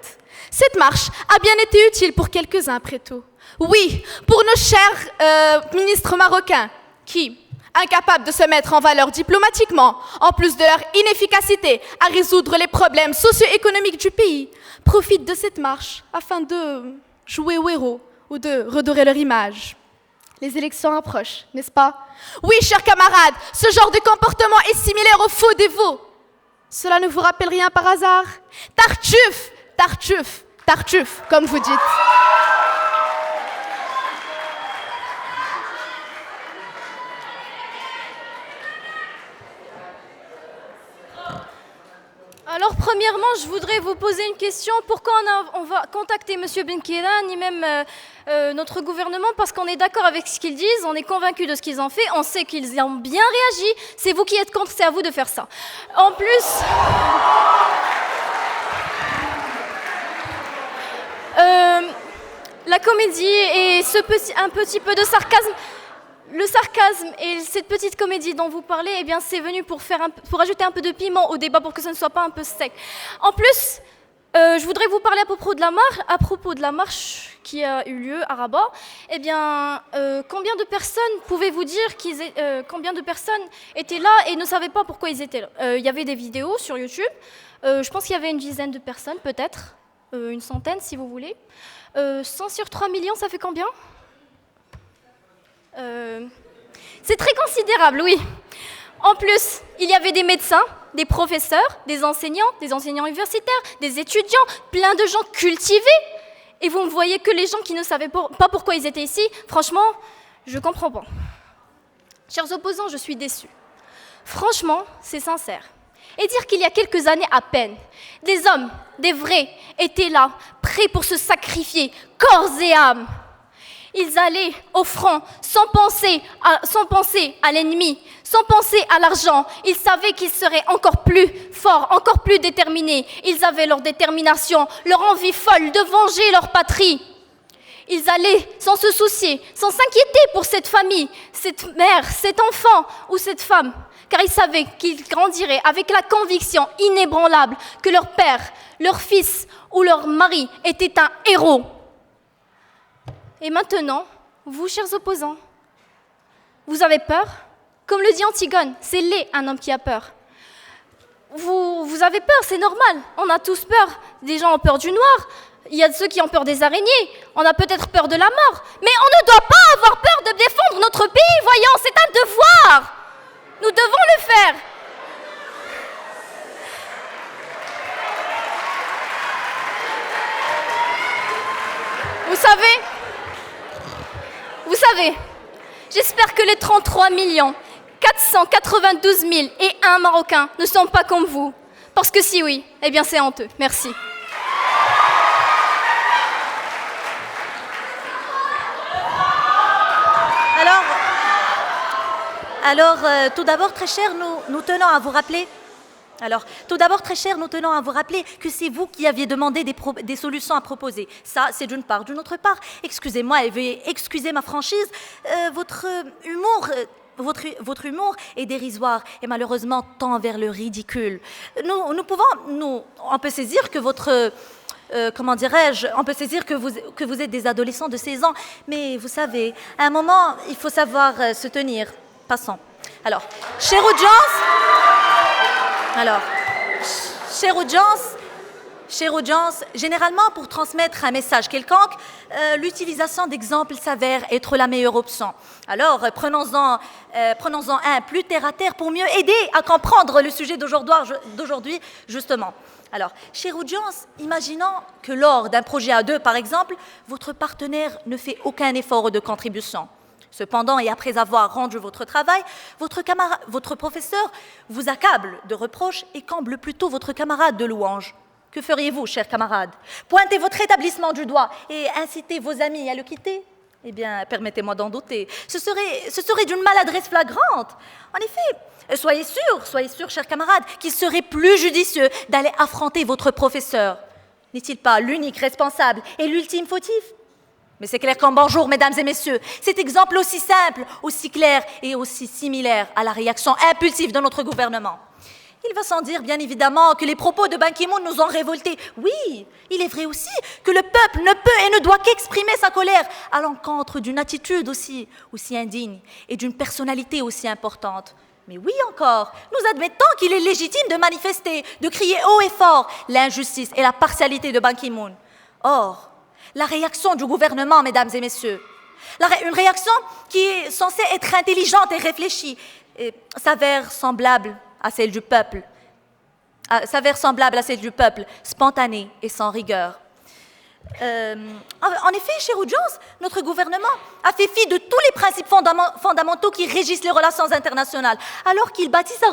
Cette marche a bien été utile pour quelques-uns après tout. Oui, pour nos chers ministres marocains qui, incapables de se mettre en valeur diplomatiquement, en plus de leur inefficacité à résoudre les problèmes socio-économiques du pays, profitent de cette marche afin de jouer au héros ou de redorer leur image. Les élections approchent, n'est-ce pas? Oui, chers camarades, ce genre de comportement est similaire au faux dévot. Cela ne vous rappelle rien par hasard? Tartuffe, Tartuffe, Tartuffe, comme vous dites. Alors, premièrement, je voudrais vous poser une question. Pourquoi on va contacter M. Benkiran, ni même notre gouvernement? Parce qu'on est d'accord avec ce qu'ils disent, on est convaincus de ce qu'ils ont fait, on sait qu'ils ont bien réagi. C'est vous qui êtes contre, c'est à vous de faire ça. En plus... la comédie et un petit peu de sarcasme... Le sarcasme et cette petite comédie dont vous parlez, eh bien, c'est venu pour ajouter un peu de piment au débat pour que ça ne soit pas un peu sec. En plus, je voudrais vous parler à propos de la marche qui a eu lieu à Rabat. Eh bien, combien de personnes pouvez-vous dire combien de personnes étaient là et ne savaient pas pourquoi ils étaient là? Il y avait des vidéos sur YouTube. Je pense qu'il y avait une dizaine de personnes, peut-être. Une centaine, si vous voulez. 100 sur 3 millions, ça fait combien? C'est très considérable, oui. En plus, il y avait des médecins, des professeurs, des enseignants universitaires, des étudiants, plein de gens cultivés. Et vous ne voyez que les gens qui ne savaient pas pourquoi ils étaient ici. Franchement, je comprends pas. Chers opposants, je suis déçue. Franchement, c'est sincère. Et dire qu'il y a quelques années à peine, des hommes, des vrais, étaient là, prêts pour se sacrifier, corps et âme. Ils allaient au front sans penser à l'ennemi, sans penser à l'argent. Ils savaient qu'ils seraient encore plus forts, encore plus déterminés. Ils avaient leur détermination, leur envie folle de venger leur patrie. Ils allaient sans se soucier, sans s'inquiéter pour cette famille, cette mère, cet enfant ou cette femme, car ils savaient qu'ils grandiraient avec la conviction inébranlable que leur père, leur fils ou leur mari était un héros. Et maintenant, vous, chers opposants, vous avez peur? Comme le dit Antigone, c'est laid un homme qui a peur. Vous avez peur, c'est normal. On a tous peur. Des gens ont peur du noir. Il y a ceux qui ont peur des araignées. On a peut-être peur de la mort. Mais on ne doit pas avoir peur de défendre notre pays, voyons, c'est un devoir. Nous devons le faire. Vous savez, j'espère que les 33 492 001 Marocains ne sont pas comme vous. Parce que si oui, eh bien c'est honteux. Merci. Alors, tout d'abord, très cher, nous tenons à vous rappeler. Tout d'abord, très cher, nous tenons à vous rappeler que c'est vous qui aviez demandé des solutions à proposer. Ça, c'est d'une part. D'une autre part, excusez-moi et veuillez excuser ma franchise, votre humour est dérisoire et malheureusement tend vers le ridicule. On peut saisir que on peut saisir que vous êtes des adolescents de 16 ans, mais vous savez, à un moment, il faut savoir se tenir. Passons. Alors, chère audience, généralement pour transmettre un message quelconque, l'utilisation d'exemples s'avère être la meilleure option. Alors, prenons-en un plus terre à terre pour mieux aider à comprendre le sujet d'aujourd'hui, justement. Alors, chère audience, imaginons que lors d'un projet à deux, par exemple, votre partenaire ne fait aucun effort de contribution. Cependant, et après avoir rendu votre travail, votre professeur vous accable de reproches et comble plutôt votre camarade de louanges. Que feriez-vous, chers camarades? Pointez votre établissement du doigt et incitez vos amis à le quitter? Eh bien, permettez-moi d'en douter. Ce serait d'une maladresse flagrante. En effet, soyez sûrs, chers camarades, qu'il serait plus judicieux d'aller affronter votre professeur. N'est-il pas l'unique responsable et l'ultime fautif? Mais c'est clair comme bonjour, mesdames et messieurs. Cet exemple aussi simple, aussi clair et aussi similaire à la réaction impulsive de notre gouvernement. Il va sans dire, bien évidemment, que les propos de Ban Ki-moon nous ont révoltés. Oui, il est vrai aussi que le peuple ne peut et ne doit qu'exprimer sa colère à l'encontre d'une attitude aussi indigne et d'une personnalité aussi importante. Mais oui encore, nous admettons qu'il est légitime de manifester, de crier haut et fort l'injustice et la partialité de Ban Ki-moon. Or, la réaction du gouvernement, mesdames et messieurs, une réaction qui est censée être intelligente et réfléchie, s'avère semblable à celle du peuple, spontanée et sans rigueur. En effet, chère audience, notre gouvernement a fait fi de tous les principes fondamentaux qui régissent les relations internationales, alors qu'il bâtit sa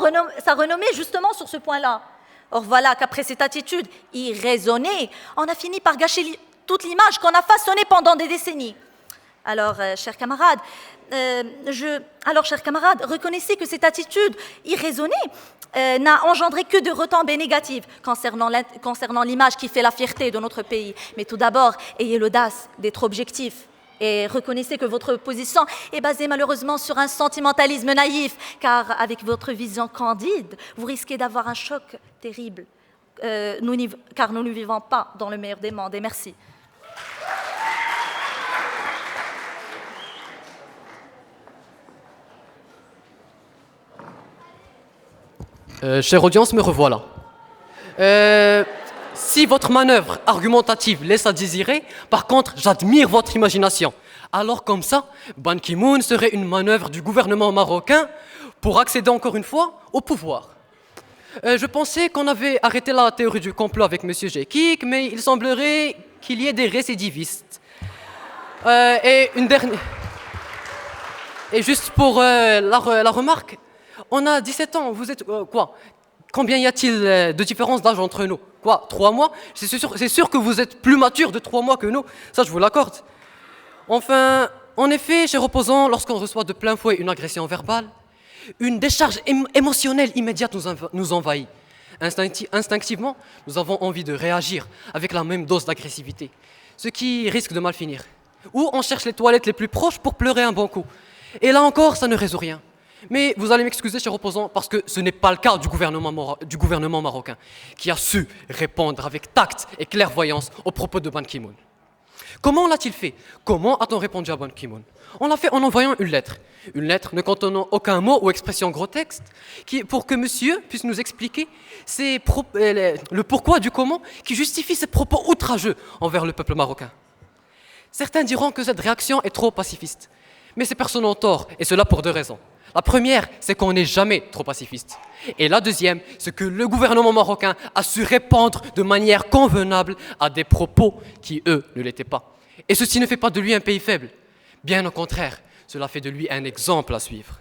renommée justement sur ce point-là. Or voilà qu'après cette attitude irraisonnée, on a fini par gâcher toute l'image qu'on a façonnée pendant des décennies. Alors, chers camarades, reconnaissez que cette attitude irraisonnée n'a engendré que de retombées négatives concernant l'image qui fait la fierté de notre pays. Mais tout d'abord, ayez l'audace d'être objectif. Et reconnaissez que votre position est basée malheureusement sur un sentimentalisme naïf, car avec votre vision candide, vous risquez d'avoir un choc terrible, car nous ne vivons pas dans le meilleur des mondes. Et merci. Chère audience, me revoilà. Si votre manœuvre argumentative laisse à désirer, par contre, j'admire votre imagination. Alors comme ça, Ban Ki-moon serait une manœuvre du gouvernement marocain pour accéder encore une fois au pouvoir. Je pensais qu'on avait arrêté la théorie du complot avec M. Jekik, mais il semblerait qu'il y ait des récidivistes. Et une dernière... Et juste pour la remarque, on a 17 ans, vous êtes quoi? Combien y a-t-il de différence d'âge entre nous? Quoi, 3 mois? C'est sûr que vous êtes plus mature de 3 mois que nous, ça je vous l'accorde. Enfin, en effet, chez Reposant, lorsqu'on reçoit de plein fouet une agression verbale, une décharge émotionnelle immédiate nous envahit. Instinctivement, nous avons envie de réagir avec la même dose d'agressivité, ce qui risque de mal finir. Ou on cherche les toilettes les plus proches pour pleurer un bon coup. Et là encore, ça ne résout rien. Mais vous allez m'excuser, chers opposants, parce que ce n'est pas le cas du gouvernement marocain, qui a su répondre avec tact et clairvoyance aux propos de Ban Ki-moon. Comment l'a-t-il fait? Comment a-t-on répondu à Ban Ki-moon? On l'a fait en envoyant une lettre ne contenant aucun mot ou expression gros texte, pour que monsieur puisse nous expliquer le pourquoi du comment qui justifie ses propos outrageux envers le peuple marocain. Certains diront que cette réaction est trop pacifiste, mais ces personnes ont tort, et cela pour deux raisons. La première, c'est qu'on n'est jamais trop pacifiste. Et la deuxième, c'est que le gouvernement marocain a su répondre de manière convenable à des propos qui, eux, ne l'étaient pas. Et ceci ne fait pas de lui un pays faible. Bien au contraire, cela fait de lui un exemple à suivre.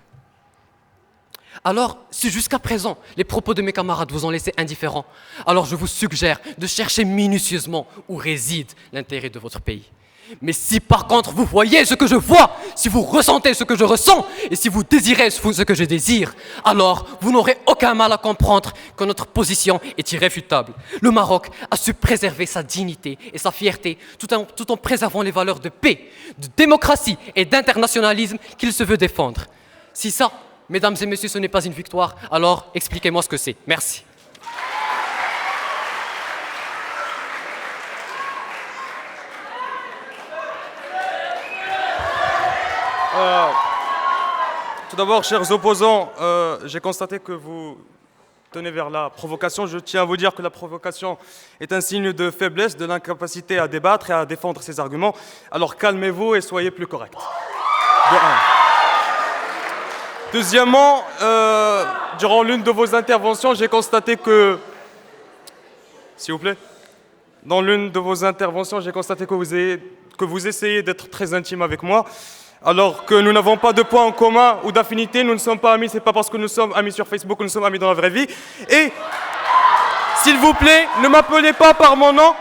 Alors, si jusqu'à présent, les propos de mes camarades vous ont laissé indifférents, alors je vous suggère de chercher minutieusement où réside l'intérêt de votre pays. Mais si par contre vous voyez ce que je vois, si vous ressentez ce que je ressens, et si vous désirez ce que je désire, alors vous n'aurez aucun mal à comprendre que notre position est irréfutable. Le Maroc a su préserver sa dignité et sa fierté tout en préservant les valeurs de paix, de démocratie et d'internationalisme qu'il se veut défendre. Si ça, mesdames et messieurs, ce n'est pas une victoire, alors expliquez-moi ce que c'est. Merci. Tout d'abord, chers opposants, j'ai constaté que vous tenez vers la provocation. Je tiens à vous dire que la provocation est un signe de faiblesse, de l'incapacité à débattre et à défendre ses arguments. Alors calmez-vous et soyez plus corrects. De un. Deuxièmement, durant l'une de vos interventions, j'ai constaté que... S'il vous plaît. Dans l'une de vos interventions, j'ai constaté que vous essayez d'être très intime avec moi. Alors que nous n'avons pas de points en commun ou d'affinité, nous ne sommes pas amis, c'est pas parce que nous sommes amis sur Facebook que nous sommes amis dans la vraie vie. Et, s'il vous plaît, ne m'appelez pas par mon nom.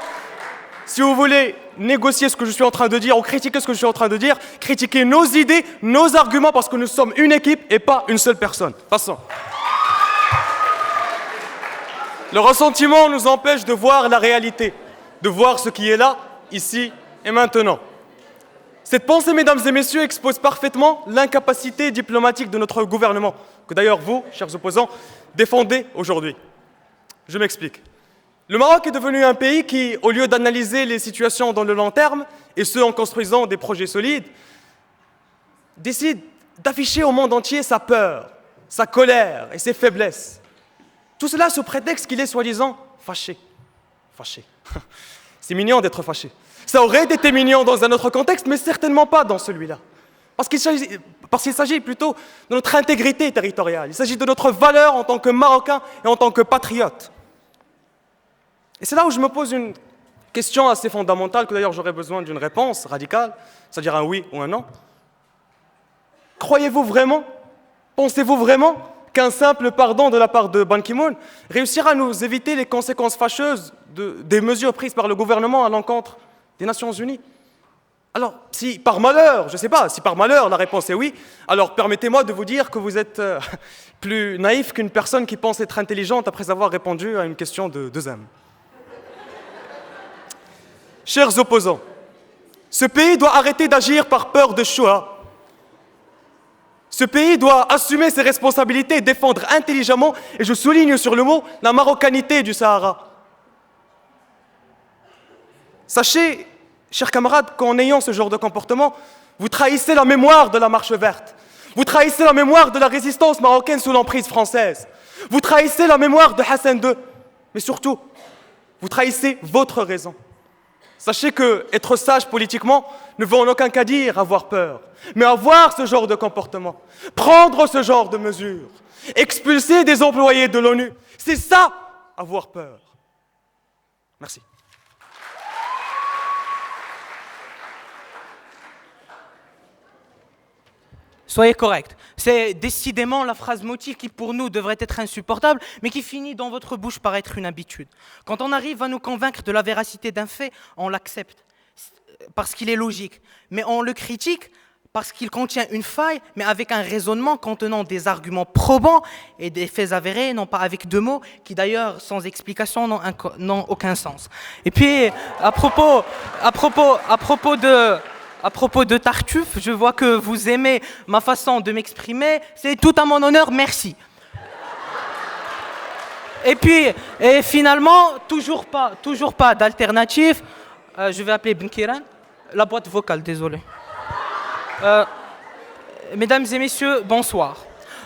Si vous voulez négocier ce que je suis en train de dire ou critiquer ce que je suis en train de dire, critiquez nos idées, nos arguments, parce que nous sommes une équipe et pas une seule personne. Passons. Le ressentiment nous empêche de voir la réalité, de voir ce qui est là, ici et maintenant. Cette pensée, mesdames et messieurs, expose parfaitement l'incapacité diplomatique de notre gouvernement, que d'ailleurs vous, chers opposants, défendez aujourd'hui. Je m'explique. Le Maroc est devenu un pays qui, au lieu d'analyser les situations dans le long terme, et ce en construisant des projets solides, décide d'afficher au monde entier sa peur, sa colère et ses faiblesses. Tout cela sous prétexte qu'il est soi-disant fâché. Fâché. C'est mignon d'être fâché. Ça aurait été mignon dans un autre contexte, mais certainement pas dans celui-là. Parce qu'il s'agit plutôt de notre intégrité territoriale. Il s'agit de notre valeur en tant que Marocains et en tant que patriotes. Et c'est là où je me pose une question assez fondamentale, que d'ailleurs j'aurais besoin d'une réponse radicale, c'est-à-dire un oui ou un non. Croyez-vous vraiment, pensez-vous vraiment qu'un simple pardon de la part de Ban Ki-moon réussira à nous éviter les conséquences fâcheuses des mesures prises par le gouvernement à l'encontre des Nations Unies? Alors, si par malheur, je ne sais pas, si par malheur la réponse est oui, alors permettez-moi de vous dire que vous êtes plus naïf qu'une personne qui pense être intelligente après avoir répondu à une question de Zem. Chers opposants, ce pays doit arrêter d'agir par peur de Shoah. Ce pays doit assumer ses responsabilités et défendre intelligemment, et je souligne sur le mot, la marocanité du Sahara. Sachez, chers camarades, qu'en ayant ce genre de comportement, vous trahissez la mémoire de la Marche verte. Vous trahissez la mémoire de la résistance marocaine sous l'emprise française. Vous trahissez la mémoire de Hassan II. Mais surtout, vous trahissez votre raison. Sachez que être sage politiquement ne veut en aucun cas dire avoir peur, mais avoir ce genre de comportement, prendre ce genre de mesures, expulser des employés de l'ONU, c'est ça, avoir peur. Merci. Soyez corrects. C'est décidément la phrase motive qui pour nous devrait être insupportable, mais qui finit dans votre bouche par être une habitude. Quand on arrive à nous convaincre de la véracité d'un fait, on l'accepte parce qu'il est logique. Mais on le critique parce qu'il contient une faille, mais avec un raisonnement contenant des arguments probants et des faits avérés, non pas avec deux mots qui d'ailleurs, sans explication, n'ont aucun sens. Et puis, à propos À propos de Tartuffe, je vois que vous aimez ma façon de m'exprimer. C'est tout à mon honneur, merci. Et finalement, toujours pas d'alternative. Je vais appeler Benkiran. La boîte vocale, désolé. Mesdames et messieurs, bonsoir.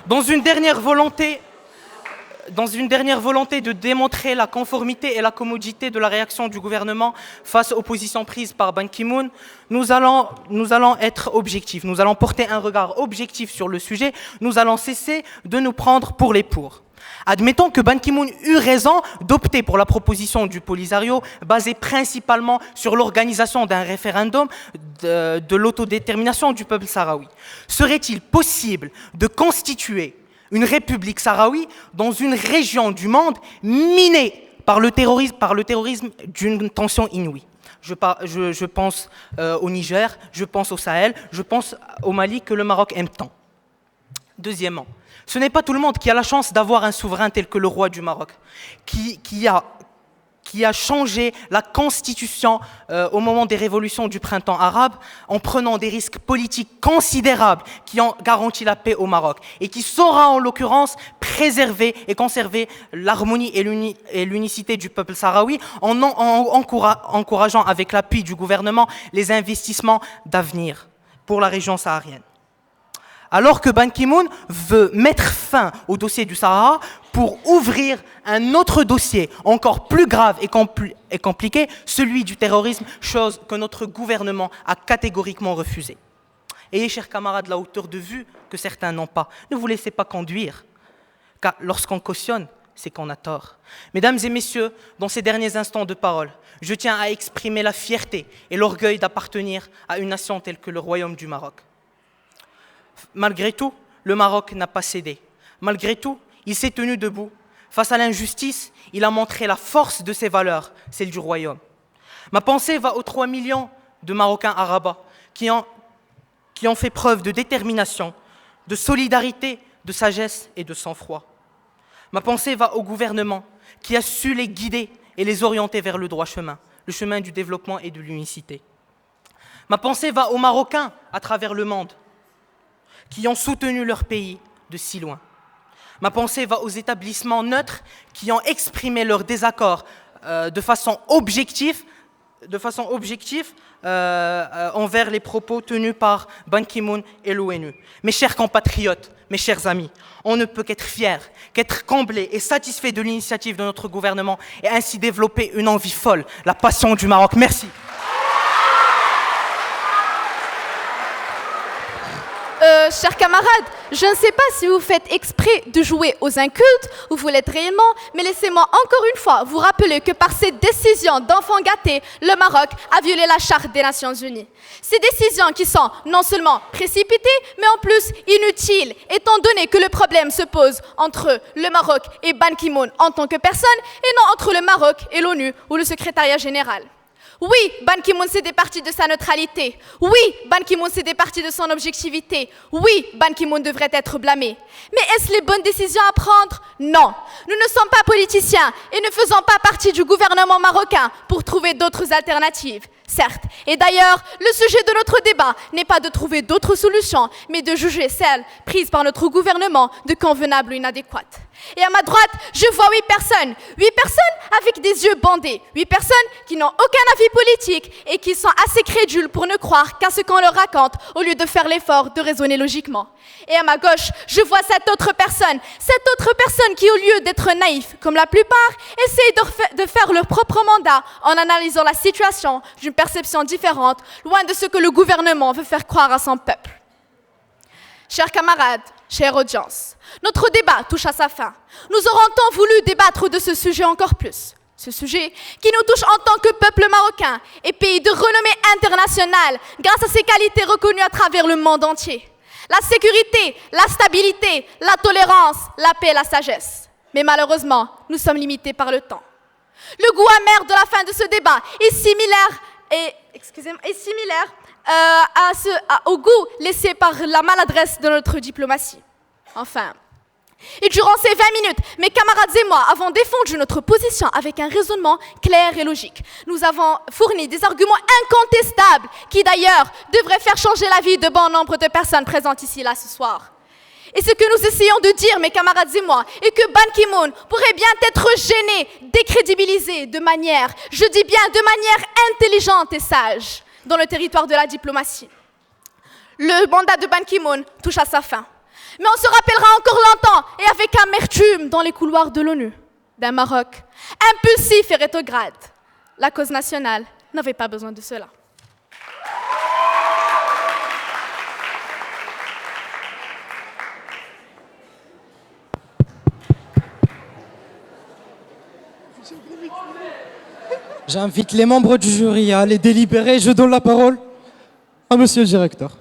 Dans une dernière volonté de démontrer la conformité et la commodité de la réaction du gouvernement face aux positions prises par Ban Ki-moon, nous allons être objectifs, nous allons porter un regard objectif sur le sujet, nous allons cesser de nous prendre pour les pour. Admettons que Ban Ki-moon eut raison d'opter pour la proposition du Polisario basée principalement sur l'organisation d'un référendum de l'autodétermination du peuple sahraoui. Serait-il possible de constituer une république sahraoui dans une région du monde minée par le terrorisme d'une tension inouïe? Je pense au Niger, je pense au Sahel, je pense au Mali que le Maroc aime tant. Deuxièmement, ce n'est pas tout le monde qui a la chance d'avoir un souverain tel que le roi du Maroc, qui a changé la constitution au moment des révolutions du printemps arabe en prenant des risques politiques considérables qui ont garanti la paix au Maroc et qui saura en l'occurrence préserver et conserver l'harmonie et l'unicité du peuple sahraoui en encourageant avec l'appui du gouvernement les investissements d'avenir pour la région saharienne. Alors que Ban Ki-moon veut mettre fin au dossier du Sahara pour ouvrir un autre dossier encore plus grave et compliqué, celui du terrorisme, chose que notre gouvernement a catégoriquement refusée. Ayez, chers camarades, la hauteur de vue que certains n'ont pas. Ne vous laissez pas conduire, car lorsqu'on cautionne, c'est qu'on a tort. Mesdames et messieurs, dans ces derniers instants de parole, je tiens à exprimer la fierté et l'orgueil d'appartenir à une nation telle que le Royaume du Maroc. Malgré tout, le Maroc n'a pas cédé. Malgré tout, il s'est tenu debout. Face à l'injustice, il a montré la force de ses valeurs, celle du royaume. Ma pensée va aux 3 millions de Marocains à Rabat qui ont fait preuve de détermination, de solidarité, de sagesse et de sang-froid. Ma pensée va au gouvernement qui a su les guider et les orienter vers le droit chemin, le chemin du développement et de l'unicité. Ma pensée va aux Marocains à travers le monde qui ont soutenu leur pays de si loin. Ma pensée va aux établissements neutres qui ont exprimé leur désaccord de façon objective envers les propos tenus par Ban Ki-moon et l'ONU. Mes chers compatriotes, mes chers amis, on ne peut qu'être fier, qu'être comblé et satisfait de l'initiative de notre gouvernement et ainsi développer une envie folle, la passion du Maroc. Merci. Chers camarades, je ne sais pas si vous faites exprès de jouer aux incultes ou vous l'êtes réellement, mais laissez-moi encore une fois vous rappeler que par cette décision d'enfant gâté, le Maroc a violé la Charte des Nations Unies. Ces décisions qui sont non seulement précipitées, mais en plus inutiles, étant donné que le problème se pose entre le Maroc et Ban Ki-moon en tant que personne, et non entre le Maroc et l'ONU ou le secrétariat général. Oui, Ban Ki-moon s'est départi de sa neutralité. Oui, Ban Ki-moon s'est départi de son objectivité. Oui, Ban Ki-moon devrait être blâmé. Mais est-ce les bonnes décisions à prendre? Non. Nous ne sommes pas politiciens et ne faisons pas partie du gouvernement marocain pour trouver d'autres alternatives. Certes. Et d'ailleurs, le sujet de notre débat n'est pas de trouver d'autres solutions, mais de juger celles prises par notre gouvernement de convenables ou inadéquates. Et à ma droite, je vois 8 personnes. 8 personnes avec des yeux bandés. 8 personnes qui n'ont aucun avis politique et qui sont assez crédules pour ne croire qu'à ce qu'on leur raconte au lieu de faire l'effort de raisonner logiquement. Et à ma gauche, je vois cette autre personne qui, au lieu d'être naïf comme la plupart, essaye de faire leur propre mandat en analysant la situation d'une perception différente, loin de ce que le gouvernement veut faire croire à son peuple. Chers camarades, chère audience, notre débat touche à sa fin. Nous aurons tant voulu débattre de ce sujet encore plus. Ce sujet qui nous touche en tant que peuple marocain et pays de renommée internationale grâce à ses qualités reconnues à travers le monde entier. La sécurité, la stabilité, la tolérance, la paix et la sagesse. Mais malheureusement, nous sommes limités par le temps. Le goût amer de la fin de ce débat est similaire au goût laissé par la maladresse de notre diplomatie. Enfin, Et durant ces 20 minutes, mes camarades et moi avons défendu notre position avec un raisonnement clair et logique. Nous avons fourni des arguments incontestables qui d'ailleurs devraient faire changer la vie de bon nombre de personnes présentes ici là ce soir. Et ce que nous essayons de dire, mes camarades et moi, est que Ban Ki-moon pourrait bien être gêné, décrédibilisé de manière, je dis bien de manière intelligente et sage, dans le territoire de la diplomatie. Le mandat de Ban Ki-moon touche à sa fin. Mais on se rappellera encore longtemps et avec amertume dans les couloirs de l'ONU d'un Maroc impulsif et rétrograde. La cause nationale n'avait pas besoin de cela. J'invite les membres du jury à aller délibérer. Je donne la parole à monsieur le directeur.